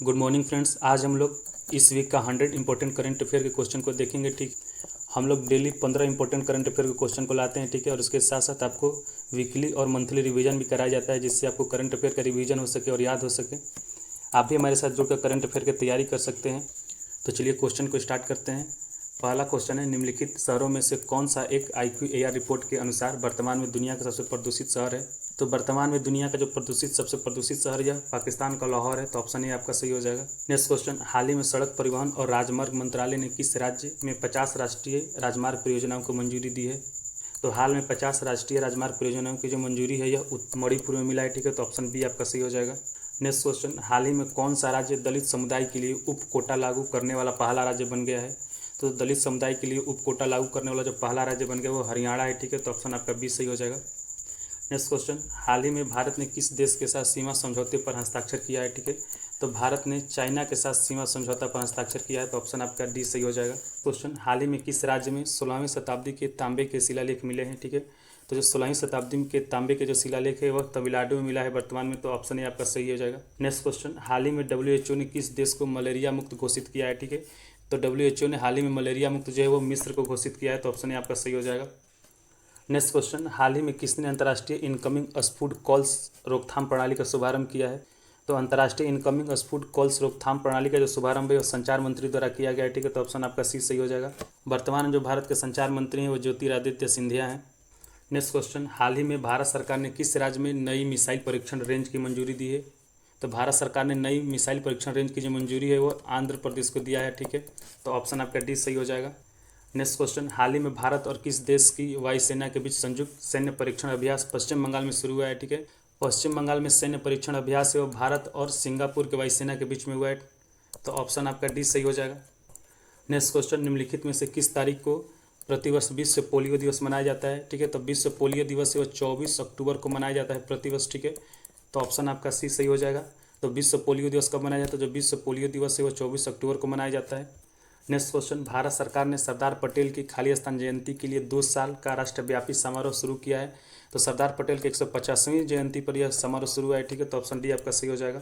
Good morning friends. आज हम लोग इस वीक का 100 इंपॉर्टेंट करंट अफेयर के क्वेश्चन को देखेंगे। ठीक, हम लोग डेली 15 इंपॉर्टेंट करंट अफेयर के क्वेश्चन को लाते हैं। ठीक है, और उसके साथ साथ आपको वीकली और मंथली रिवीजन भी कराया जाता है, जिससे आपको करंट अफेयर का रिवीजन हो सके और याद हो सके। आप भी हमारे साथ जुड़कर करंट अफेयर की तैयारी कर सकते हैं। तो चलिए क्वेश्चन को स्टार्ट करते हैं। पहला क्वेश्चन है, निम्नलिखित शहरों में से कौन सा एक IQAR रिपोर्ट के अनुसार वर्तमान में दुनिया का सबसे प्रदूषित शहर है। तो वर्तमान में दुनिया का जो सबसे प्रदूषित शहर यह पाकिस्तान का लाहौर है। तो ऑप्शन ए आपका सही हो जाएगा। नेक्स्ट क्वेश्चन, हाल ही में सड़क परिवहन और राजमार्ग मंत्रालय ने किस राज्य में 50 राष्ट्रीय राजमार्ग परियोजनाओं को मंजूरी दी है। तो हाल में 50 राष्ट्रीय राजमार्ग परियोजनाओं की जो मंजूरी है यह मणिपुर में मिला है। ठीक है, तो ऑप्शन बी आपका सही हो जाएगा। नेक्स्ट क्वेश्चन, हाल ही में कौन सा राज्य दलित समुदाय के लिए उप कोटा लागू करने वाला पहला राज्य बन गया है। तो दलित समुदाय के लिए उप कोटा लागू करने वाला जो पहला राज्य बन गया वो हरियाणा है। ठीक है, तो ऑप्शन आपका बी सही हो जाएगा। नेक्स्ट क्वेश्चन, हाल ही में भारत ने किस देश के साथ सीमा समझौते पर हस्ताक्षर किया है। ठीक है, तो भारत ने चाइना के साथ सीमा समझौता पर हस्ताक्षर किया है। तो ऑप्शन आपका डी सही हो जाएगा। क्वेश्चन, हाल ही में किस राज्य में 16वीं शताब्दी के तांबे के शिलालेख मिले हैं। ठीक है, तो जो 16वीं शताब्दी के तांबे के जो शिलालेख है वह तमिलनाडु में मिला है वर्तमान में। तो ऑप्शन ए आपका सही हो जाएगा। नेक्स्ट क्वेश्चन, हाल ही में WHO ने किस देश को मलेरिया मुक्त घोषित किया है। ठीक है, तो WHO ने हाल ही में मलेरिया मुक्त जो है वो मिस्र को घोषित किया है। तो ऑप्शन ए आपका सही हो जाएगा। नेक्स्ट क्वेश्चन, हाल ही में किसने अंतर्राष्ट्रीय इनकमिंग स्पूड कॉल्स रोकथाम प्रणाली का शुभारंभ किया है। तो अंतर्राष्ट्रीय इनकमिंग स्पूड कॉल्स रोकथाम प्रणाली का जो शुभारंभ है वो संचार मंत्री द्वारा किया गया है। ठीक है, तो ऑप्शन आपका सी सही हो जाएगा। वर्तमान में जो भारत के संचार मंत्री हैं वो ज्योतिरादित्य सिंधिया हैं। नेक्स्ट क्वेश्चन, हाल ही में भारत सरकार ने किस राज्य में नई मिसाइल परीक्षण रेंज की मंजूरी दी है। तो भारत सरकार ने नई मिसाइल परीक्षण रेंज की जो मंजूरी है वो आंध्र प्रदेश को दिया है। ठीक है, तो ऑप्शन आपका डी सही हो जाएगा। नेक्स्ट क्वेश्चन, हाल ही में भारत और किस देश की वायुसेना के बीच संयुक्त सैन्य परीक्षण अभ्यास पश्चिम बंगाल में शुरू हुआ है। ठीक है, पश्चिम बंगाल में सैन्य परीक्षण अभ्यास है वो भारत और सिंगापुर के वायुसेना के बीच में हुआ है। तो ऑप्शन आपका डी सही हो जाएगा। नेक्स्ट क्वेश्चन, निम्नलिखित में से किस तारीख को प्रतिवर्ष विश्व पोलियो दिवस मनाया जाता है। ठीक है, तो विश्व पोलियो दिवस है वो 24 अक्टूबर को मनाया जाता है प्रतिवर्ष। ठीक है, तो ऑप्शन आपका सी सही हो जाएगा। तो विश्व पोलियो दिवस कब मनाया जाता है। जो विश्व पोलियो दिवस है वो 24 अक्टूबर को मनाया जाता है। नेक्स्ट क्वेश्चन, भारत सरकार ने सरदार पटेल की खाली स्थान जयंती के लिए 2 साल का राष्ट्रव्यापी समारोह शुरू किया है। तो सरदार पटेल की 150वीं जयंती पर यह समारोह शुरू हुआ है। ठीक है, तो ऑप्शन डी आपका सही हो जाएगा।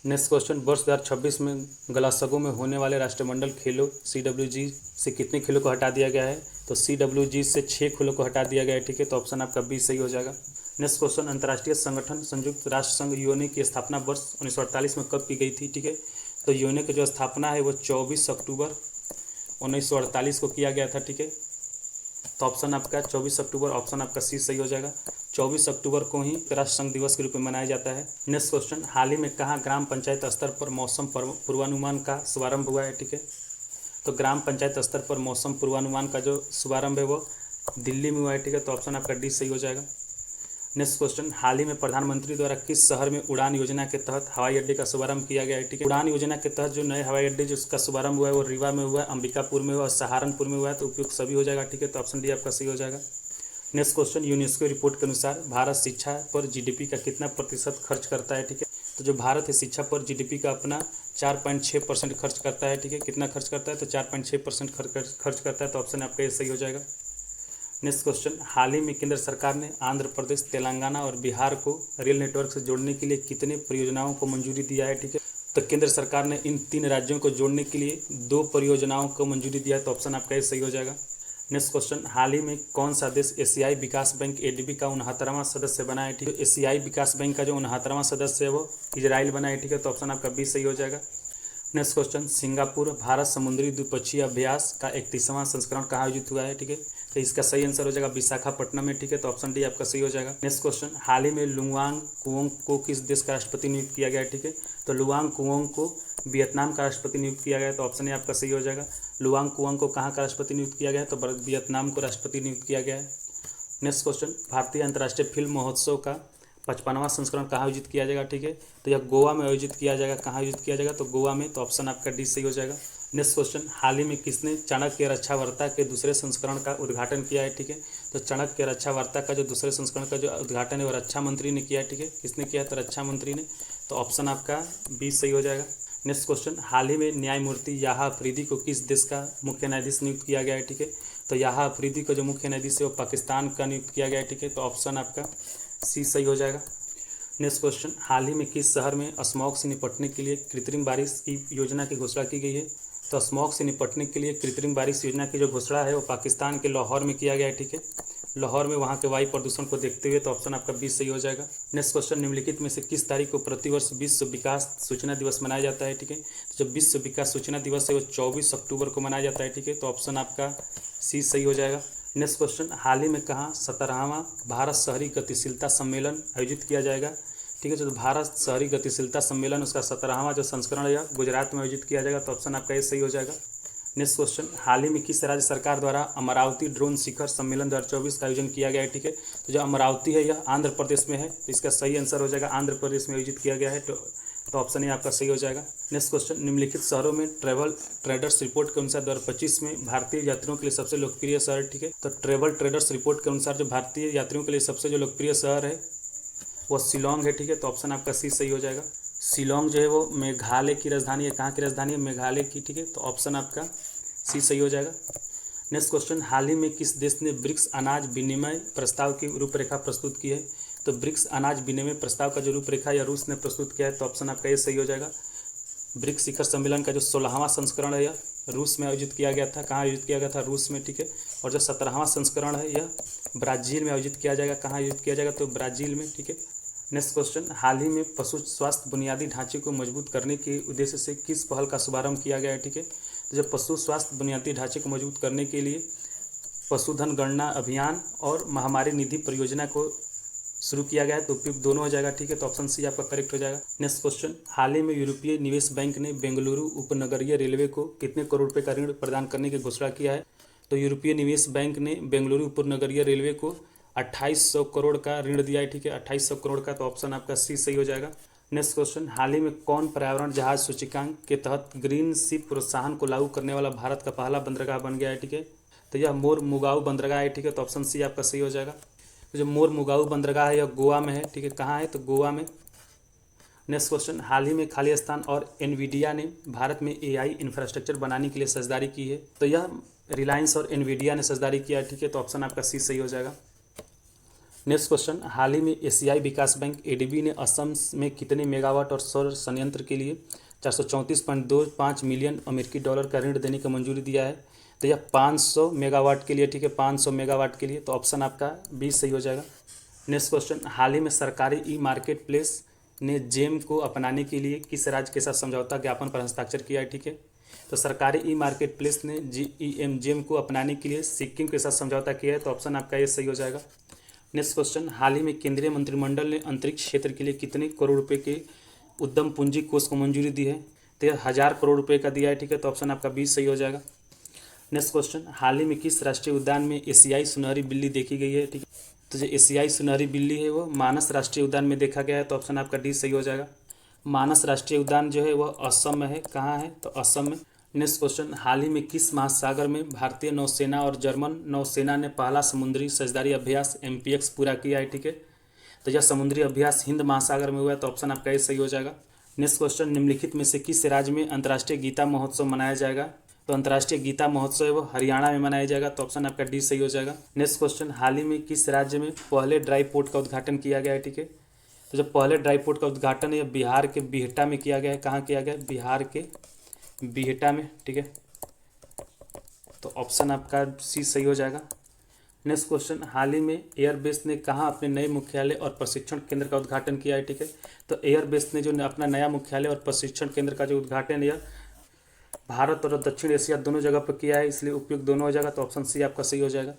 नेक्स्ट क्वेश्चन, वर्ष 2026 में ग्लासगो में होने वाले राष्ट्रमंडल खेलों CWG से कितने खेलों को हटा दिया गया है। तो CWG से 6 खेलों को हटा दिया गया है। ठीक है, तो ऑप्शन आपका बी सही हो जाएगा। नेक्स्ट क्वेश्चन, अंतर्राष्ट्रीय संगठन संयुक्त राष्ट्र संघ यूएनओ की स्थापना वर्ष 1948 में कब की गई थी। ठीक है, तो यूएनओ की जो स्थापना है वो 24 अक्टूबर 1948 को किया गया था। ठीक है, तो ऑप्शन आपका 24 अक्टूबर, ऑप्शन आपका सी सही हो जाएगा। 24 अक्टूबर को ही राष्ट्र संघ दिवस के रूप में मनाया जाता है। नेक्स्ट क्वेश्चन, हाल ही में कहाँ ग्राम पंचायत स्तर पर मौसम पूर्वानुमान का शुभारंभ हुआ है। ठीक है, तो ग्राम पंचायत स्तर पर मौसम पूर्वानुमान का जो शुभारंभ है वो दिल्ली में हुआ है। ठीक है, तो ऑप्शन आपका डी सही हो जाएगा। नेक्स्ट क्वेश्चन, हाल ही में प्रधानमंत्री द्वारा किस शहर में उड़ान योजना के तहत हवाई अड्डे का शुभारंभ किया गया है। ठीक है, उड़ान योजना के तहत जो नए हवाई अड्डे जिसका शुभारंभ हुआ है वो रीवा में हुआ है, अंबिकापुर में हुआ और सहारनपुर में हुआ है। तो उपयुक्त सभी हो जाएगा। ठीक है, तो ऑप्शन डी आपका सही हो जाएगा। नेक्स्ट क्वेश्चन, यूनेस्को रिपोर्ट के अनुसार भारत शिक्षा पर GDP का कितना प्रतिशत खर्च करता है। ठीक है, तो जो भारत है शिक्षा पर GDP का अपना 4.6% खर्च करता है। ठीक है, कितना खर्च करता है तो 4.6% खर्च करता है। तो ऑप्शन आपका ये सही हो जाएगा। नेक्स्ट क्वेश्चन, हाल ही में केंद्र सरकार ने आंध्र प्रदेश, तेलंगाना और बिहार को रेल नेटवर्क से जोड़ने के लिए कितने परियोजनाओं को मंजूरी दिया है। ठीक है, तो केंद्र सरकार ने इन 3 राज्यों को जोड़ने के लिए 2 परियोजनाओं को मंजूरी दिया है। तो ऑप्शन आपका ये सही हो जाएगा। नेक्स्ट क्वेश्चन, हाल ही में कौन सा देश एशियाई विकास बैंक ADB का 69वां सदस्य बना है। ठीक है, एशियाई विकास बैंक का जो 69वां सदस्य है वो इजराइल बना है। ठीक है, तो ऑप्शन आपका बी सही हो जाएगा। नेक्स्ट क्वेश्चन, सिंगापुर भारत समुद्री द्विपक्षीय अभ्यास का 31वां संस्करण कहाँ आयोजित हुआ है। ठीक है, तो इसका सही आंसर हो जाएगा विशाखापट्टनम में। ठीक है, तो ऑप्शन डी आपका सही हो जाएगा। नेक्स्ट क्वेश्चन, हाल ही में लुआंग कुओंग को किस देश का राष्ट्रपति नियुक्त किया गया है। ठीक है, तो लुआंग कुओंग को वियतनाम का राष्ट्रपति नियुक्त किया गया है। तो ऑप्शन ए आपका सही हो जाएगा। लुआंग कुओंग को कहाँ का राष्ट्रपति नियुक्त किया गया है तो वियतनाम को राष्ट्रपति नियुक्त किया गया है। नेक्स्ट क्वेश्चन, भारतीय अंतर्राष्ट्रीय फिल्म महोत्सव का 55वां संस्करण कहाँ आयोजित किया जाएगा। ठीक है, तो यह गोवा में आयोजित किया जाएगा। कहाँ आयोजित किया जाएगा तो गोवा में। तो ऑप्शन आपका डी सही हो जाएगा। नेक्स्ट क्वेश्चन, हाल ही में किसने चाणक्य रक्षावार्ता के दूसरे संस्करण का उद्घाटन किया है। ठीक है, तो चाणक्य रक्षावार्ता का जो दूसरे संस्करण का जो उद्घाटन है वो रक्षा मंत्री ने किया है। ठीक है, किसने किया तो रक्षा मंत्री ने। तो ऑप्शन आपका बी सही हो जाएगा। नेक्स्ट क्वेश्चन, हाल ही में न्यायमूर्ति याहा अफरीदी को किस देश का मुख्य न्यायाधीश नियुक्त किया गया है। ठीक है, तो याहा अफरीदी का जो मुख्य न्यायाधीश है वो पाकिस्तान का नियुक्त किया गया है। ठीक है, तो ऑप्शन आपका सी सही हो जाएगा। नेक्स्ट क्वेश्चन, हाल ही में किस शहर में स्मॉग से निपटने के लिए कृत्रिम बारिश की योजना की घोषणा की गई है? तो स्मॉग से निपटने के लिए कृत्रिम बारिश योजना की जो घोषणा है वो पाकिस्तान के लाहौर में किया गया है। ठीक है, लाहौर में वहाँ के वायु प्रदूषण को देखते हुए, तो ऑप्शन आपका 20 सही हो जाएगा। नेक्स्ट क्वेश्चन, निम्नलिखित में से किस तारीख को प्रतिवर्ष विश्व विकास सूचना दिवस मनाया जाता है? ठीक है, तो जब विश्व विकास सूचना दिवस है वो 24 अक्टूबर को मनाया जाता है। ठीक है, तो ऑप्शन आपका सी सही हो जाएगा। नेक्स्ट क्वेश्चन, हाल ही में कहाँ 17वां भारत शहरी गतिशीलता सम्मेलन आयोजित किया जाएगा? ठीक है, तो भारत शहरी गतिशीलता सम्मेलन उसका 17वां जो संस्करण है गुजरात में आयोजित किया जाएगा, तो ऑप्शन आपका ये सही हो जाएगा। नेक्स्ट क्वेश्चन, हाल ही में किस राज्य सरकार द्वारा अमरावती ड्रोन शिखर सम्मेलन 2024 का आयोजन किया गया है? ठीक है, तो जो अमरावती है यह आंध्र प्रदेश में है, तो इसका सही आंसर हो जाएगा आंध्र प्रदेश में आयोजित किया गया है, तो ऑप्शन ये आपका सही हो जाएगा। नेक्स्ट क्वेश्चन, निम्नलिखित शहरों में ट्रैवल ट्रेडर्स रिपोर्ट के अनुसार 2025 में भारतीय यात्रियों के लिए सबसे लोकप्रिय शहर? ठीक है, तो ट्रैवल ट्रेडर्स रिपोर्ट के अनुसार जो भारतीय यात्रियों के लिए सबसे जो लोकप्रिय शहर है वो शिलोंग है। ठीक है, तो ऑप्शन आपका सी सही हो जाएगा। शिलोंग जो है वो मेघालय की राजधानी है। कहाँ की राजधानी है? मेघालय की। ठीक है, तो ऑप्शन आपका सी सही हो जाएगा। नेक्स्ट क्वेश्चन, हाल ही में किस देश ने ब्रिक्स अनाज विनिमय प्रस्ताव की रूपरेखा प्रस्तुत की है? तो ब्रिक्स अनाज विनिमय प्रस्ताव का जो रूपरेखा या रूस ने प्रस्तुत किया है, तो ऑप्शन आपका ये सही हो जाएगा। ब्रिक्स शिखर सम्मेलन का जो 16वां संस्करण है यह रूस में आयोजित किया गया था। कहाँ आयोजित किया गया था? रूस में। ठीक है, और जो 17वां संस्करण है यह ब्राज़ील में आयोजित किया जाएगा। कहाँ आयोजित किया जाएगा? तो ब्राज़ील में। ठीक है, नेक्स्ट क्वेश्चन, हाल ही में पशु स्वास्थ्य बुनियादी ढांचे को मजबूत करने के उद्देश्य से किस पहल का शुभारंभ किया गया है? ठीक है, तो जब पशु स्वास्थ्य बुनियादी ढांचे को मजबूत करने के लिए पशुधन गणना अभियान और महामारी निधि परियोजना को शुरू किया गया है, तो उपयुक्त दोनों हो जाएगा। ठीक है, तो ऑप्शन सी आपका करेक्ट हो जाएगा। नेक्स्ट क्वेश्चन, हाल ही में यूरोपीय निवेश बैंक ने बेंगलुरु उपनगरीय रेलवे को कितने करोड़ रुपये का ऋण प्रदान करने की घोषणा किया है? तो यूरोपीय निवेश बैंक ने बेंगलुरु उपनगरीय रेलवे को 2800 करोड़ का ऋण दिया है। ठीक है, 2800 करोड़ का, तो ऑप्शन आपका सी सही हो जाएगा। नेक्स्ट क्वेश्चन, हाल ही में कौन पर्यावरण जहाज सूचकांक के तहत ग्रीन शिप प्रोत्साहन को लागू करने वाला भारत का पहला बंदरगाह बन गया है? ठीक है, तो यह मोर मुगाऊ बंदरगाह है। ठीक है, तो ऑप्शन सी आपका सही हो जाएगा। तो जो मोर मुगाऊ बंदरगाह है यह गोवा में है। ठीक है, कहाँ है? तो गोवा में। नेक्स्ट क्वेश्चन, हाल ही में खालिस्तान और एनवीडिया ने भारत में एआई इंफ्रास्ट्रक्चर बनाने के लिए साझेदारी की है, तो यह रिलायंस और एनवीडिया ने साझेदारी किया है। ठीक है, तो ऑप्शन आपका सी सही हो जाएगा। नेक्स्ट क्वेश्चन, हाल ही में एशियाई विकास बैंक एडीबी ने असम में कितने मेगावाट और सौर संयंत्र के लिए 434.25 मिलियन अमेरिकी डॉलर का ऋण देने की मंजूरी दिया है? तो यह 500 मेगावाट के लिए। ठीक है, 500 मेगावाट के लिए, तो ऑप्शन आपका बी सही हो जाएगा। नेक्स्ट क्वेश्चन, हाल ही में सरकारी ई मार्केट प्लेस ने जेम को अपनाने के लिए किस राज्य के साथ समझौता ज्ञापन पर हस्ताक्षर किया है? ठीक है, तो सरकारी ई मार्केट प्लेस ने जेम को अपनाने के लिए सिक्किम के साथ समझौता किया है, तो ऑप्शन आपका ये सही हो जाएगा। नेक्स्ट क्वेश्चन, हाल ही में केंद्रीय मंत्रिमंडल ने अंतरिक्ष क्षेत्र के लिए कितने करोड़ रुपए के उद्यम पूंजी कोष को मंजूरी दी है? तो यह 1000 करोड़ रुपए का दिया है। ठीक है, तो ऑप्शन आपका बी सही हो जाएगा। नेक्स्ट क्वेश्चन, हाल ही में किस राष्ट्रीय उद्यान में एशियाई सुनहरी बिल्ली देखी गई है? ठीक है, तो जो एशियाई सुनहरी बिल्ली है वो मानस राष्ट्रीय उद्यान में देखा गया है, तो ऑप्शन आपका डी सही हो जाएगा। मानस राष्ट्रीय उद्यान जो है वह असम में है। कहाँ है? तो असम में। नेक्स्ट क्वेश्चन, हाल ही में किस महासागर में भारतीय नौसेना और जर्मन नौसेना ने पहला समुद्री साझेदारी अभ्यास MPX पूरा किया है? ठीक है, तो यह समुद्री अभ्यास हिंद महासागर में हुआ है, तो ऑप्शन आपका ये सही हो जाएगा। नेक्स्ट क्वेश्चन, निम्नलिखित में से किस राज्य में अंतर्राष्ट्रीय गीता महोत्सव मनाया जाएगा? तो अंतर्राष्ट्रीय गीता महोत्सव है वो हरियाणा में मनाया जाएगा, तो ऑप्शन आपका डी सही हो जाएगा। नेक्स्ट क्वेश्चन, हाल ही में किस राज्य में पहले ड्राई पोर्ट का उद्घाटन किया गया है? ठीक है, तो जब पहले ड्राई पोर्ट का उद्घाटन है बिहार के बिहटा में किया गया है। कहाँ किया गया है? बिहार के बिहटा में। ठीक है, तो ऑप्शन आपका सी सही हो जाएगा। नेक्स्ट क्वेश्चन, हाल ही में एयरबेस ने कहाँ अपने नए मुख्यालय और प्रशिक्षण केंद्र का उद्घाटन किया है? ठीक है, तो एयरबेस ने जो अपना नया मुख्यालय और प्रशिक्षण केंद्र का जो उद्घाटन है भारत और दक्षिण एशिया दोनों जगह पर किया है, इसलिए उपयुक्त दोनों हो जाएगा, तो ऑप्शन सी आपका सही हो जाएगा।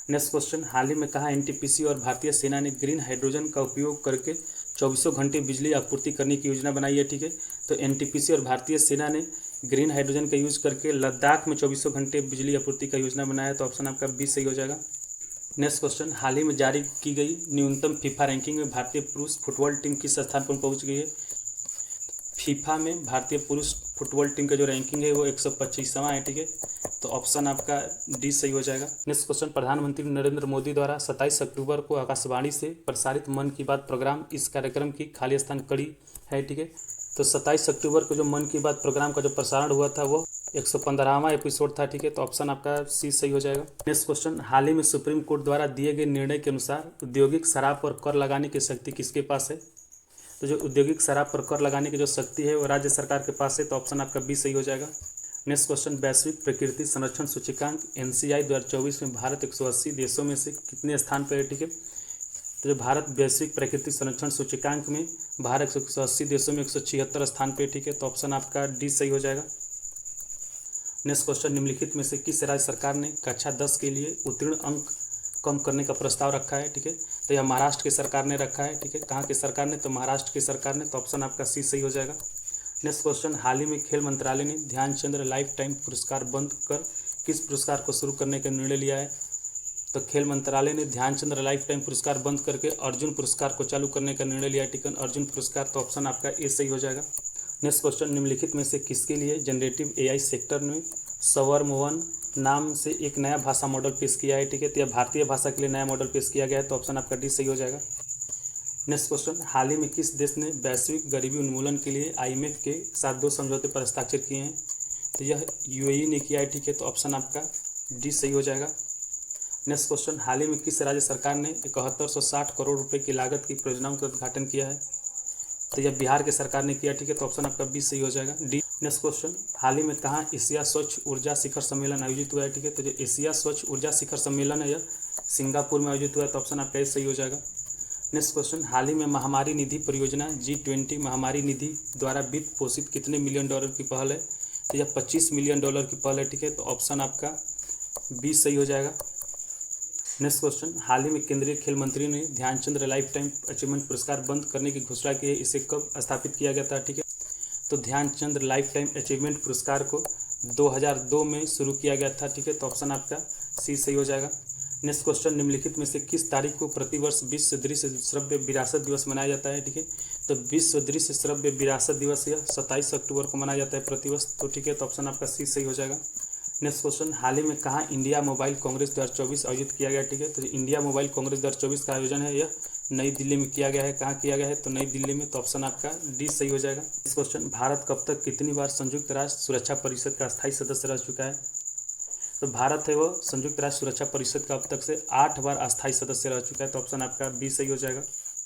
नेक्स्ट क्वेश्चन, हाल ही में कहाँ NTPC और भारतीय सेना ने ग्रीन हाइड्रोजन का उपयोग करके 24 घंटे बिजली आपूर्ति करने की योजना बनाई है? ठीक है, तो NTPC और भारतीय सेना ने ग्रीन हाइड्रोजन का यूज करके लद्दाख में 24 घंटे बिजली आपूर्ति का योजना बनाया है, तो ऑप्शन आपका बी सही हो जाएगा। नेक्स्ट क्वेश्चन, हाल ही में जारी की गई न्यूनतम फीफा रैंकिंग में भारतीय पुरुष फुटबॉल टीम किस स्थान पर पहुंच गई है? फीफा में भारतीय पुरुष फुटबॉल टीम का जो रैंकिंग है वो 125वां है। ठीक है, तो ऑप्शन आपका डी सही हो जाएगा। नेक्स्ट क्वेश्चन, प्रधानमंत्री नरेंद्र मोदी द्वारा 27 अक्टूबर को आकाशवाणी से प्रसारित मन की बात प्रोग्राम इस कार्यक्रम की खालिस्तान कड़ी है? ठीक है, तो 27 अक्टूबर को जो मन की बात प्रोग्राम का जो प्रसारण हुआ था वो 115वां एपिसोड था। ठीक है, तो ऑप्शन आपका सी सही हो जाएगा। नेक्स्ट क्वेश्चन, हाल ही में सुप्रीम कोर्ट द्वारा दिए गए निर्णय के अनुसार औद्योगिक शराब पर कर लगाने की शक्ति किसके पास है? तो जो औद्योगिक शराब पर कर लगाने की जो शक्ति है वो राज्य सरकार के पास है, तो ऑप्शन आपका बी सही हो जाएगा। नेक्स्ट क्वेश्चन, वैश्विक प्रकृति संरक्षण सूचकांक NCI 2024 में भारत 180 देशों में से कितने स्थान पर है? ठीक है, तो जो भारत वैश्विक प्रकृति संरक्षण सूचकांक में भारत 180 देशों में 176 स्थान पे, ठीक है, तो ऑप्शन आपका डी सही हो जाएगा। नेक्स्ट क्वेश्चन, निम्नलिखित में से किस राज्य सरकार ने कक्षा 10 के लिए उत्तीर्ण अंक कम करने का प्रस्ताव रखा है? ठीक है, तो यह महाराष्ट्र की सरकार ने रखा है। ठीक है, कहाँ की सरकार ने? तो महाराष्ट्र की सरकार ने, तो ऑप्शन आपका सी सही हो जाएगा। नेक्स्ट क्वेश्चन, हाल ही में खेल मंत्रालय ने ध्यानचंद लाइफ टाइम पुरस्कार बंद कर किस पुरस्कार को शुरू करने का निर्णय लिया है? तो खेल मंत्रालय ने ध्यानचंद लाइफ टाइम पुरस्कार बंद करके अर्जुन पुरस्कार को चालू करने का निर्णय लिया। ठीक है, अर्जुन पुरस्कार, तो ऑप्शन आपका ए सही हो जाएगा। नेक्स्ट क्वेश्चन, निम्नलिखित में से किसके लिए जनरेटिव AI सेक्टर में सवर्म नाम से एक नया भाषा मॉडल पेश किया है? ठीक है, तो यह भारतीय भाषा के लिए नया मॉडल पेश किया गया है, तो ऑप्शन आपका डी सही हो जाएगा। नेक्स्ट क्वेश्चन, हाल ही में किस देश ने वैश्विक गरीबी उन्मूलन के लिए IMF के साथ 2 समझौते पर हस्ताक्षर किए हैं? तो यह UAE ने किया है। ठीक है, तो ऑप्शन आपका डी सही हो जाएगा। नेक्स्ट क्वेश्चन, हाल ही में किस राज्य सरकार ने 7160 करोड़ रुपए की लागत की परियोजनाओं का उद्घाटन किया है? तो यह बिहार की सरकार ने किया। ठीक है, तो ऑप्शन आपका बी सही हो जाएगा, डी। नेक्स्ट क्वेश्चन, हाल ही में कहाँ एशिया स्वच्छ ऊर्जा शिखर सम्मेलन आयोजित हुआ है? ठीक है, तो जो एशिया स्वच्छ ऊर्जा शिखर सम्मेलन है यह सिंगापुर में आयोजित हुआ है, तो ऑप्शन आपका ए सही हो जाएगा। नेक्स्ट क्वेश्चन, हाल ही में महामारी निधि परियोजना G20 महामारी निधि द्वारा वित्त पोषित कितने मिलियन डॉलर की पहल है? तो यह $25 मिलियन की पहल है। ठीक है, तो ऑप्शन आपका बी सही हो जाएगा। नेक्स्ट क्वेश्चन, हाल ही में केंद्रीय खेल मंत्री ने ध्यानचंद लाइफ टाइम अचीवमेंट पुरस्कार बंद करने की घोषणा की है, इसे कब स्थापित किया गया था? ठीक है, तो ध्यानचंद लाइफ टाइम अचीवमेंट पुरस्कार को 2002 में शुरू किया गया था। ठीक है, तो ऑप्शन आपका सी सही हो जाएगा। नेक्स्ट क्वेश्चन, निम्नलिखित में से किस तारीख को प्रतिवर्ष विश्व दृश्य श्रव्य विरासत दिवस मनाया जाता है? ठीक है, तो विश्व दृश्य श्रव्य विरासत दिवस यह 27 अक्टूबर को मनाया जाता है प्रतिवर्ष, तो ठीक है, तो ऑप्शन आपका सी सही हो जाएगा। नेक्स्ट क्वेश्चन, हाल ही में कहाँ इंडिया मोबाइल कांग्रेस 2024 आयोजित किया गया? ठीक है, तो इंडिया मोबाइल कांग्रेस 2024 का आयोजन है यह नई दिल्ली में किया गया है। कहाँ किया गया है? तो नई दिल्ली में, तो ऑप्शन आपका डी सही हो जाएगा। नेक्स्ट क्वेश्चन, भारत कब तक कितनी बार संयुक्त राष्ट्र सुरक्षा परिषद का स्थायी सदस्य रह चुका है? तो भारत है वह संयुक्त राष्ट्र सुरक्षा परिषद का अब तक से 8 बार अस्थायी सदस्य रह चुका है, तो ऑप्शन आपका बी सही हो जाएगा।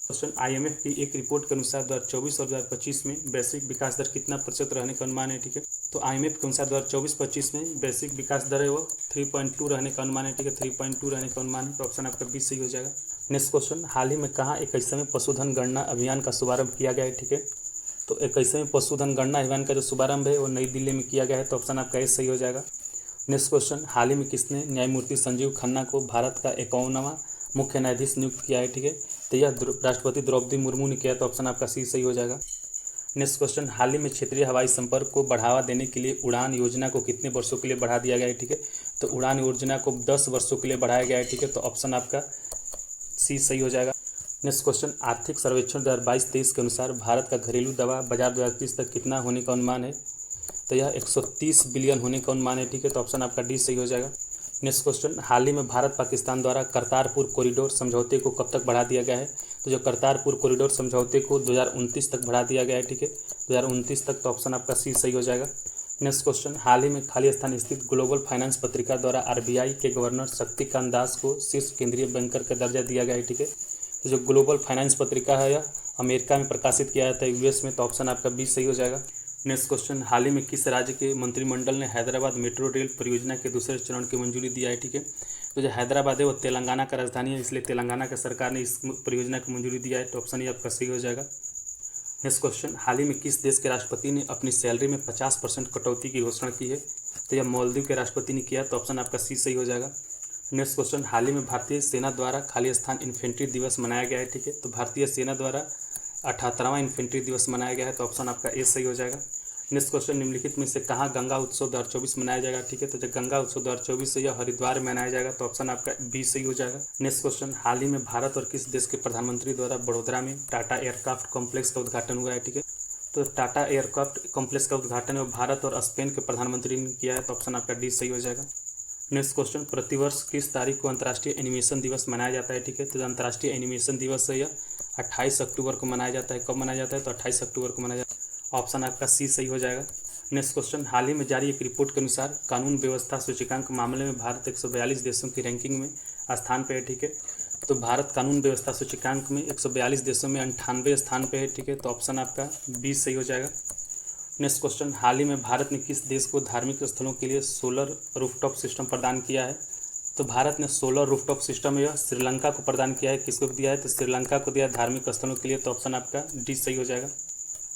क्वेश्चन, IMF की एक रिपोर्ट के अनुसार 2024 और 2025 में वैश्विक विकास दर कितना प्रतिशत रहने का अनुमान है? ठीक है, तो IMF के अनुसार 2024-25 में वैश्विक विकास दर है वो 3.2 रहने का अनुमान है। ठीक है, 3.2 रहने का अनुमान है, तो ऑप्शन आपका बी सही हो जाएगा। नेक्स्ट क्वेश्चन, हाल ही में कहाँ 21वें पशुधन गणना अभियान का शुभारंभ किया गया है? ठीक है, तो 21वें पशुधन गणना अभियान का जो शुभारंभ है वो नई दिल्ली में किया गया है, तो ऑप्शन आपका ए सही हो जाएगा। नेक्स्ट क्वेश्चन, हाल ही में किसने न्यायमूर्ति संजीव खन्ना को भारत का 51वां मुख्य न्यायाधीश नियुक्त किया है? ठीक है, तो यह राष्ट्रपति द्रौपदी मुर्मू ने किया, तो ऑप्शन आपका सी सही हो जाएगा। नेक्स्ट क्वेश्चन, हाल ही में क्षेत्रीय हवाई संपर्क को बढ़ावा देने के लिए उड़ान योजना को कितने वर्षों के लिए बढ़ा दिया गया है? ठीक है, तो उड़ान योजना को 10 वर्षों के लिए बढ़ाया गया है। ठीक है, तो ऑप्शन आपका सी सही हो जाएगा। नेक्स्ट क्वेश्चन, आर्थिक सर्वेक्षण 2022-23 के अनुसार भारत का घरेलू दवा बाजार 2030 तक कितना होने का अनुमान है? तो यह 130 बिलियन होने का अनुमान है। ठीक है, तो ऑप्शन आपका डी सही हो जाएगा। नेक्स्ट क्वेश्चन, हाल ही में भारत पाकिस्तान द्वारा करतारपुर कॉरिडोर समझौते को कब तक बढ़ा दिया गया है? तो जो करतारपुर कॉरिडोर समझौते को 2029 तक बढ़ा दिया गया है। ठीक है, 2029 तक, तो ऑप्शन आपका सी सही हो जाएगा। नेक्स्ट क्वेश्चन, हाल ही में खालिस्तान स्थित ग्लोबल फाइनेंस पत्रिका द्वारा RBI के गवर्नर शक्तिकांत दास को शीर्ष केंद्रीय बैंकर का दर्जा दिया गया है। ठीक है, तो जो ग्लोबल फाइनेंस पत्रिका है यह अमेरिका में प्रकाशित किया जाता है, US में, तो ऑप्शन आपका बी सही हो जाएगा। नेक्स्ट क्वेश्चन, हाल ही में किस राज्य के मंत्रिमंडल ने हैदराबाद मेट्रो रेल परियोजना के दूसरे चरण की मंजूरी दिया है? ठीक है, तो जो हैदराबाद है वो तेलंगाना का राजधानी है, इसलिए तेलंगाना का सरकार ने इस परियोजना की मंजूरी दिया है, तो ऑप्शन ये आपका सही हो जाएगा। नेक्स्ट क्वेश्चन, हाल ही में किस देश के राष्ट्रपति ने अपनी सैलरी में 50% कटौती की घोषणा की है? तो यह मालदीव के राष्ट्रपति ने किया, तो ऑप्शन आपका सी सही हो जाएगा। नेक्स्ट क्वेश्चन, हाल ही में भारतीय सेना द्वारा खालिस्तान इन्फेंट्री दिवस मनाया गया है। ठीक है, तो भारतीय सेना द्वारा 78वां इन्फेंट्री दिवस मनाया गया है, तो ऑप्शन आपका ए सही हो जाएगा। नेक्स्ट क्वेश्चन, निम्नलिखित में से कहाँ गंगा उत्सव 2024 मनाया जाएगा? ठीक है, तो जब गंगा उत्सव 2024 से यह हरिद्वार में मनाया जाएगा, तो ऑप्शन आपका बी सही हो जाएगा। नेक्स्ट क्वेश्चन, हाल ही में भारत और किस देश के प्रधानमंत्री द्वारा बड़ोदरा में टाटा एयरक्राफ्ट कॉम्प्लेक्स का उद्घाटन हुआ है? ठीक है, तो टाटा एयरक्राफ्ट कॉम्प्लेक्स का उद्घाटन भारत और स्पेन के प्रधानमंत्री ने किया है, तो ऑप्शन आपका डी सही हो जाएगा। नेक्स्ट क्वेश्चन, प्रतिवर्ष किस तारीख को अंतर्राष्ट्रीय एनिमेशन दिवस मनाया जाता है? ठीक है, तो अंतर्राष्ट्रीय एनिमेशन दिवस है यह 28 अक्टूबर को मनाया जाता है। कब मनाया जाता है? तो 28 अक्टूबर को मनाया जाता है, ऑप्शन आपका सी सही हो जाएगा। नेक्स्ट क्वेश्चन, हाल ही में जारी एक रिपोर्ट के अनुसार कानून व्यवस्था सूचकांक मामले में भारत 142 देशों की रैंकिंग में स्थान पे है। ठीक है, तो भारत कानून व्यवस्था सूचकांक में 142 देशों में 98 स्थान पे है, ठीक है। तो ऑप्शन आपका बी सही हो जाएगा। नेक्स्ट क्वेश्चन, हाल ही में भारत ने किस देश को धार्मिक स्थलों के लिए सोलर रूफटॉप सिस्टम प्रदान किया है? तो भारत ने सोलर रूफटॉप सिस्टम यह श्रीलंका को प्रदान किया है। किसको दिया है? तो श्रीलंका को दिया धार्मिक स्थलों के लिए। तो ऑप्शन आपका डी सही हो जाएगा।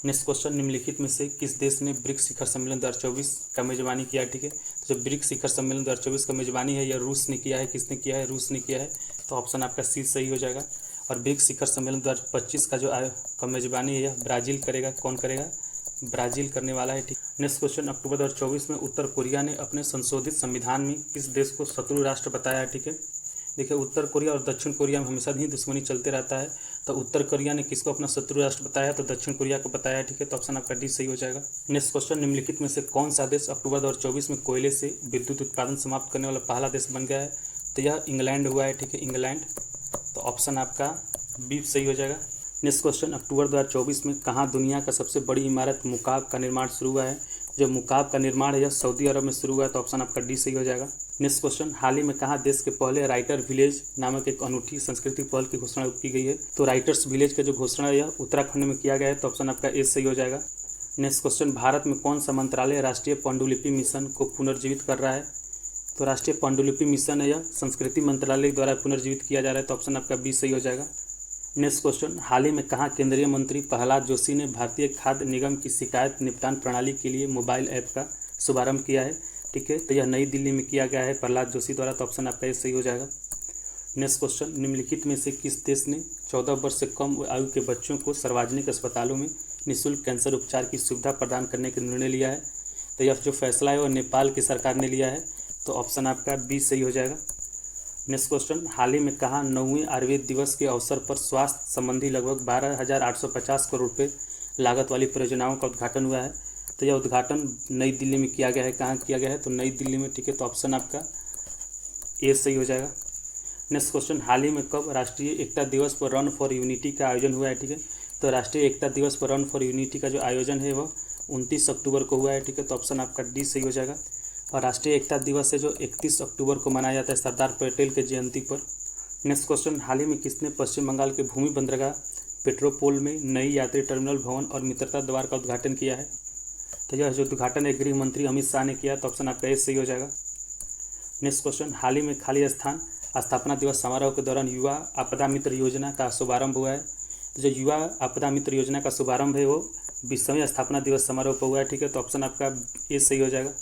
नेक्स्ट क्वेश्चन, निम्नलिखित में से किस देश ने ब्रिक्स शिखर सम्मेलन 2024 का मेजबानी किया? ठीक है, तो जो ब्रिक्स शिखर सम्मेलन 2024 का मेजबानी है यह रूस ने किया है। किसने किया है? रूस ने किया है। तो ऑप्शन आपका सी सही हो जाएगा। और ब्रिक्स शिखर सम्मेलन 2025 का जो का मेजबानी है यह ब्राज़ील करेगा। कौन करेगा? ब्राज़ील करने वाला है, ठीक। नेक्स्ट क्वेश्चन, अक्टूबर 2024 में उत्तर कोरिया ने अपने संशोधित संविधान में किस देश को शत्रु राष्ट्र बताया है? ठीक है, देखिए उत्तर कोरिया और दक्षिण कोरिया में हमेशा ही दुश्मनी चलते रहता है। तो उत्तर कोरिया ने किसको अपना शत्रु राष्ट्र बताया? तो दक्षिण कोरिया को बताया है, ठीक है। तो ऑप्शन आपका डी सही हो जाएगा। नेक्स्ट क्वेश्चन, निम्नलिखित में से कौन सा देश अक्टूबर 2024 में कोयले से विद्युत उत्पादन समाप्त करने वाला पहला देश बन गया है? तो यह इंग्लैंड हुआ है, ठीक है, इंग्लैंड। तो ऑप्शन आपका बी सही हो जाएगा। नेक्स्ट क्वेश्चन, अक्टूबर 2024 में कहाँ दुनिया का सबसे बड़ी इमारत मुकाब का निर्माण शुरू हुआ है? जो मुकाब का निर्माण है यह सऊदी अरब में शुरू हुआ है। तो ऑप्शन आपका डी सही हो जाएगा। नेक्स्ट क्वेश्चन, हाल ही में कहाँ देश के पहले राइटर विलेज नामक एक अनूठी सांस्कृतिक पहल की घोषणा की गई है? तो राइटर्स विलेज का जो घोषणा है यह उत्तराखंड में किया गया है। तो ऑप्शन आपका ए सही हो जाएगा। नेक्स्ट क्वेश्चन, भारत में कौन सा मंत्रालय राष्ट्रीय पांडुलिपि मिशन को पुनर्जीवित कर रहा है? तो राष्ट्रीय पांडुलिपि मिशन है यह संस्कृति मंत्रालय द्वारा पुनर्जीवित किया जा रहा है। तो ऑप्शन आपका बी सही हो जाएगा। नेक्स्ट क्वेश्चन, हाल ही में कहाँ केंद्रीय मंत्री प्रहलाद जोशी ने भारतीय खाद्य निगम की शिकायत निपटान प्रणाली के लिए मोबाइल ऐप का शुभारंभ किया है? ठीक है, तो यह नई दिल्ली में किया गया है प्रहलाद जोशी द्वारा। तो ऑप्शन आपका सही हो जाएगा। नेक्स्ट क्वेश्चन, निम्नलिखित में से किस देश ने 14 वर्ष से कम आयु के बच्चों को सार्वजनिक अस्पतालों में निःशुल्क कैंसर उपचार की सुविधा प्रदान करने का निर्णय लिया है? तो यह जो फैसला है वह नेपाल की सरकार ने लिया है। तो ऑप्शन आपका बी सही हो जाएगा। नेक्स्ट क्वेश्चन, हाल ही में कहाँ 9वें आयुर्वेद दिवस के अवसर पर स्वास्थ्य संबंधी लगभग 12,850 करोड़ रुपये लागत वाली परियोजनाओं का उद्घाटन हुआ है? तो यह उद्घाटन नई दिल्ली में किया गया है। कहाँ किया गया है? तो नई दिल्ली में, ठीक है। तो ऑप्शन आपका ए सही हो जाएगा। नेक्स्ट क्वेश्चन, हाल ही में कब राष्ट्रीय एकता दिवस पर रन फॉर यूनिटी का आयोजन हुआ है? ठीक है, तो राष्ट्रीय एकता दिवस पर रन फॉर यूनिटी का जो आयोजन है वह 29 अक्टूबर को हुआ है, ठीक है। तो ऑप्शन आपका डी सही हो जाएगा। और राष्ट्रीय एकता दिवस है जो 31 अक्टूबर को मनाया जाता है सरदार पटेल के जयंती पर। नेक्स्ट क्वेश्चन, हाल ही में किसने पश्चिम बंगाल के भूमि बंदरगाह पेट्रोपोल में नई यात्री टर्मिनल भवन और मित्रता द्वार का उद्घाटन किया है? तो यह जो उद्घाटन है गृह मंत्री अमित शाह ने किया। तो ऑप्शन आपका ए सही हो जाएगा। नेक्स्ट क्वेश्चन, हाल ही में खाली स्थान स्थापना दिवस समारोह के दौरान युवा आपदा मित्र योजना का शुभारंभ हुआ है? तो जो युवा आपदा मित्र योजना का शुभारंभ है वो 20वें स्थापना दिवस समारोह पर हुआ है, ठीक है। तो ऑप्शन आपका ए सही हो जाएगा।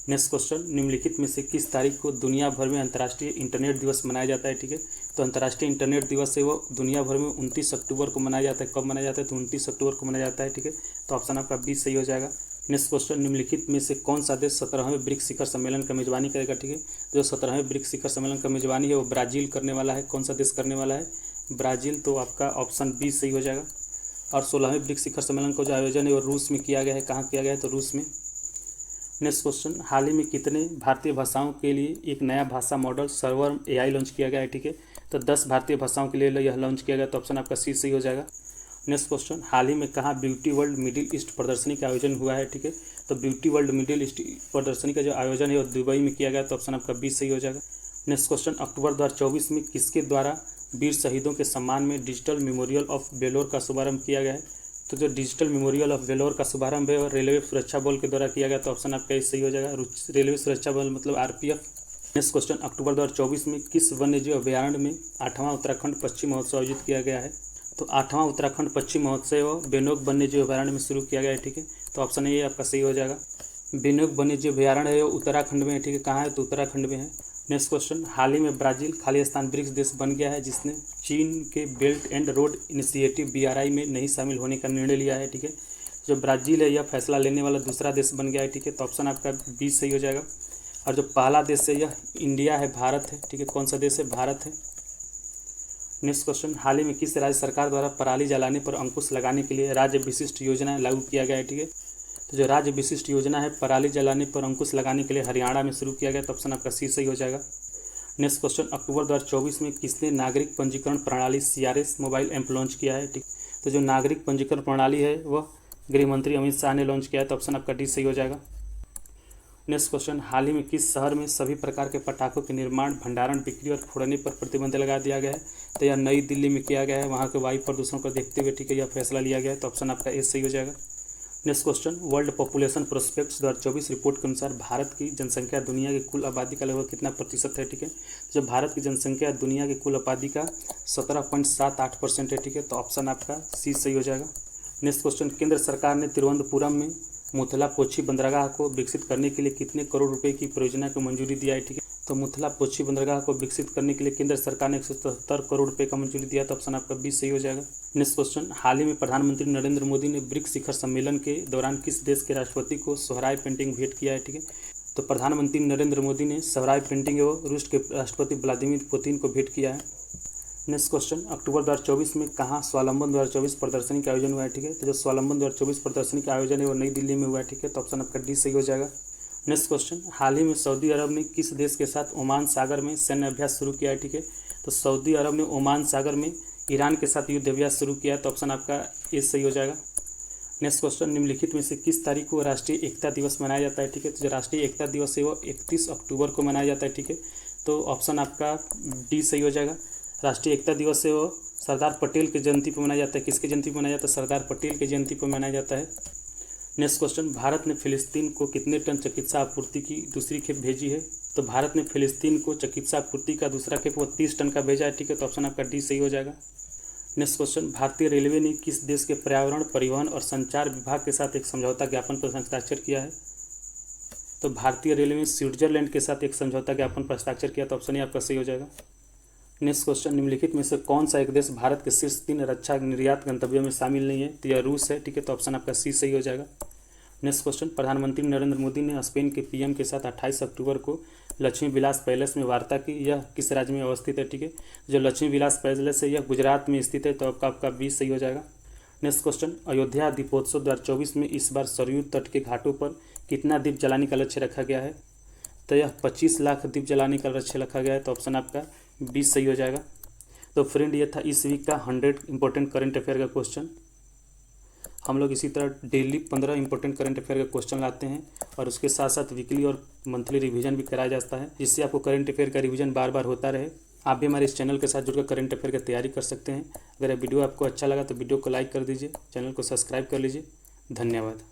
नेक्स्ट क्वेश्चन, निम्नलिखित में से किस तारीख को दुनिया भर में अंतर्राष्ट्रीय इंटरनेट दिवस मनाया जाता है? ठीक है, तो अंतर्राष्ट्रीय इंटरनेट दिवस है वो दुनिया भर में 29 अक्टूबर को मनाया जाता है। कब मनाया जाता है? तो 29 अक्टूबर को मनाया जाता है, ठीक है। तो ऑप्शन आपका बी सही हो जाएगा। नेक्स्ट क्वेश्चन, निम्नलिखित में से कौन सा देश 17वें ब्रिक्स शिखर सम्मेलन का मेजबानी करेगा? ठीक है, जो 17वें ब्रिक्स शिखर सम्मेलन का मेजबानी है वो ब्राज़ील करने वाला है। कौन सा देश करने वाला है? ब्राज़ील। तो आपका ऑप्शन बी सही हो जाएगा। और 16वें ब्रिक्स शिखर सम्मेलन का जो आयोजन है वो रूस में किया गया है। कहाँ किया गया है? तो रूस में। नेक्स्ट क्वेश्चन, हाल ही में कितने भारतीय भाषाओं के लिए एक नया भाषा मॉडल सर्वर AI लॉन्च किया गया है? ठीक है, तो 10 भारतीय भाषाओं के लिए यह लॉन्च किया गया। तो ऑप्शन आपका सी सही हो जाएगा। नेक्स्ट क्वेश्चन, हाल ही में कहाँ ब्यूटी वर्ल्ड मिडिल ईस्ट प्रदर्शनी का आयोजन हुआ है? ठीक है, तो ब्यूटी वर्ल्ड मिडिल ईस्ट प्रदर्शनी का जो आयोजन है वो दुबई में किया गया। तो ऑप्शन आपका बी सही हो जाएगा। नेक्स्ट क्वेश्चन, अक्टूबर 2024 में किसके द्वारा वीर शहीदों के सम्मान में डिजिटल मेमोरियल ऑफ वेलोर का शुभारंभ किया गया है? तो जो डिजिटल मेमोरियल ऑफ वेलोर का शुभारंभ है और रेलवे सुरक्षा बल के द्वारा किया गया। तो ऑप्शन आपका सही हो जाएगा। रेलवे सुरक्षा बल मतलब RPF। नेक्स्ट क्वेश्चन, अक्टूबर 2024 में किस वन्यजीव अभ्यारण्य में 8वां उत्तराखंड पक्षी महोत्सव आयोजित किया गया है? तो 8वां उत्तराखंड पक्षी महोत्सव बेनोक वन्यजीव अभ्यारण्य में शुरू किया गया है, ठीक है। तो ऑप्शन ए आपका सही हो जाएगा। बेनोक वन्यजीव अभ्यारण्य है वो उत्तराखंड में है, ठीक है। कहाँ है? तो उत्तराखंड में है। नेक्स्ट क्वेश्चन, हाल ही में ब्राज़ील खाली स्थान ब्रिक्स देश बन गया है जिसने चीन के belt and road initiative BRI में नहीं शामिल होने का निर्णय लिया है, ठीक है। जो ब्राज़ील है यह फैसला लेने वाला दूसरा देश बन गया है, ठीक है। तो ऑप्शन आपका बी सही हो जाएगा। और जो पहला देश है यह इंडिया है, भारत है, ठीक है। कौन सा देश है? भारत है। नेक्स्ट क्वेश्चन, हाल ही में किस राज्य सरकार द्वारा पराली जलाने पर अंकुश लगाने के लिए राज्य विशिष्ट योजना लागू किया गया है? ठीक है, तो जो राज्य विशिष्ट योजना है पराली जलाने पर अंकुश लगाने के लिए हरियाणा में शुरू किया गया। तो ऑप्शन आपका सी सही हो जाएगा। नेक्स्ट क्वेश्चन, अक्टूबर 2024 में किसने नागरिक पंजीकरण प्रणाली CRS मोबाइल ऐप लॉन्च किया है? ठीक, तो जो नागरिक पंजीकरण प्रणाली है वह गृह मंत्री अमित शाह ने लॉन्च किया है। तो ऑप्शन आपका डी सही हो जाएगा। नेक्स्ट क्वेश्चन, हाल ही में किस शहर में सभी प्रकार के पटाखों के निर्माण, भंडारण, बिक्री और फोड़ने पर प्रतिबंध लगा दिया गया है? तो यह नई दिल्ली में किया गया है। वहाँ के वायु प्रदूषण को देखते हुए ठीक है यह फैसला लिया गया है। तो ऑप्शन आपका ए सही हो जाएगा। Next question, world population prospects 2024 report के अनुसार भारत की जनसंख्या दुनिया की कुल आबादी का लगभग कितना प्रतिशत है? ठीक है, जब भारत की जनसंख्या दुनिया की कुल आबादी का 17.78% है। ठीक है, तो ऑप्शन आपका सी सही हो जाएगा। नेक्स्ट क्वेश्चन, केंद्र सरकार ने तिरुवनंतपुरम में मुथलापोची बंदरगाह को विकसित करने के लिए कितने करोड़ रुपए की परियोजना को मंजूरी दिया है? ठीक है, तो मुथलापोची बंदरगाह को विकसित करने के लिए केंद्र सरकार ने 177 करोड़ रुपए का मंजूरी दिया। तो ऑप्शन आपका बी सही हो जाएगा। नेक्स्ट क्वेश्चन, हाल ही में प्रधानमंत्री नरेंद्र मोदी ने ब्रिक्स शिखर सम्मेलन के दौरान किस देश के राष्ट्रपति को सोहराय पेंटिंग भेंट किया है? ठीक है, तो प्रधानमंत्री नरेंद्र मोदी ने सोहराय पेंटिंग एवं रूस के राष्ट्रपति व्लादिमीर पुतिन को भेंट किया है। नेक्स्ट क्वेश्चन, अक्टूबर 2024 में कहाँ स्वावलंबन 2024 प्रदर्शनी का आयोजन हुआ है? ठीक है, तो जो स्वावलंबन 2024 प्रदर्शनी का आयोजन है वो नई दिल्ली में हुआ है। ठीक है, तो ऑप्शन आपका डी सही हो जाएगा। नेक्स्ट क्वेश्चन, हाल ही में सऊदी अरब ने किस देश के साथ ओमान सागर में सैन्य अभ्यास शुरू किया है? ठीक है, तो सऊदी अरब ने ओमान सागर में ईरान के साथ युद्ध अभ्यास शुरू किया है। तो ऑप्शन आपका ए सही हो जाएगा। नेक्स्ट क्वेश्चन, निम्नलिखित में से किस तारीख को राष्ट्रीय एकता दिवस मनाया जाता है? ठीक है, तो जो राष्ट्रीय एकता दिवस है वो 31 अक्टूबर को मनाया जाता है। ठीक है, तो ऑप्शन आपका डी सही हो जाएगा। राष्ट्रीय एकता दिवस है वो सरदार पटेल की जयंती पर मनाया जाता है। किसकी जयंती पर मनाया जाता है? सरदार पटेल की जयंती पर मनाया जाता है। नेक्स्ट क्वेश्चन, भारत ने फिलिस्तीन को कितने टन चिकित्सा आपूर्ति की दूसरी खेप भेजी है? तो भारत ने फिलिस्तीन को चिकित्सा आपूर्ति का दूसरा खेप वो 30 टन का भेजा है। ठीक है, तो ऑप्शन आपका डी सही हो जाएगा। नेक्स्ट क्वेश्चन, भारतीय रेलवे ने किस देश के पर्यावरण, परिवहन और संचार विभाग के साथ एक समझौता ज्ञापन पर हस्ताक्षर किया है? तो भारतीय रेलवे ने स्विट्जरलैंड के साथ एक समझौता ज्ञापन पर हस्ताक्षर किया। तो ऑप्शन ही आपका सही हो जाएगा। नेक्स्ट क्वेश्चन, निम्नलिखित में से कौन सा एक देश भारत के शीर्ष 3 रक्षा निर्यात गंतव्यों में शामिल नहीं है? तो यह रूस है। ठीक है, तो ऑप्शन आपका सी सही हो जाएगा। नेक्स्ट क्वेश्चन, प्रधानमंत्री नरेंद्र मोदी ने स्पेन के पीएम के साथ 28 अक्टूबर को लक्ष्मी विलास पैलेस में वार्ता की। यह किस राज्य में अवस्थित है? ठीक है, जो लक्ष्मी विलास पैलेस है यह गुजरात में स्थित है। तो आपका बी सही हो जाएगा। नेक्स्ट क्वेश्चन, अयोध्या दीपोत्सव 2024 में इस बार सरयू तट के घाटों पर कितना दीप जलाने का लक्ष्य रखा गया है? तो यह 25 लाख दीप जलाने का लक्ष्य रखा गया है। तो ऑप्शन आपका बी सही हो जाएगा। तो फ्रेंड, ये था इस वीक का 100 इंपॉर्टेंट करंट अफेयर का क्वेश्चन। हम लोग इसी तरह डेली 15 इंपॉर्टेंट करंट अफेयर का क्वेश्चन लाते हैं और उसके साथ साथ वीकली और मंथली रिवीजन भी कराया जाता है, जिससे आपको करंट अफेयर का रिवीजन बार बार होता रहे। आप भी हमारे इस चैनल के साथ जुड़कर करंट अफेयर की तैयारी कर सकते हैं। अगर वीडियो आपको अच्छा लगा तो वीडियो को लाइक कर दीजिए, चैनल को सब्सक्राइब कर लीजिए। धन्यवाद।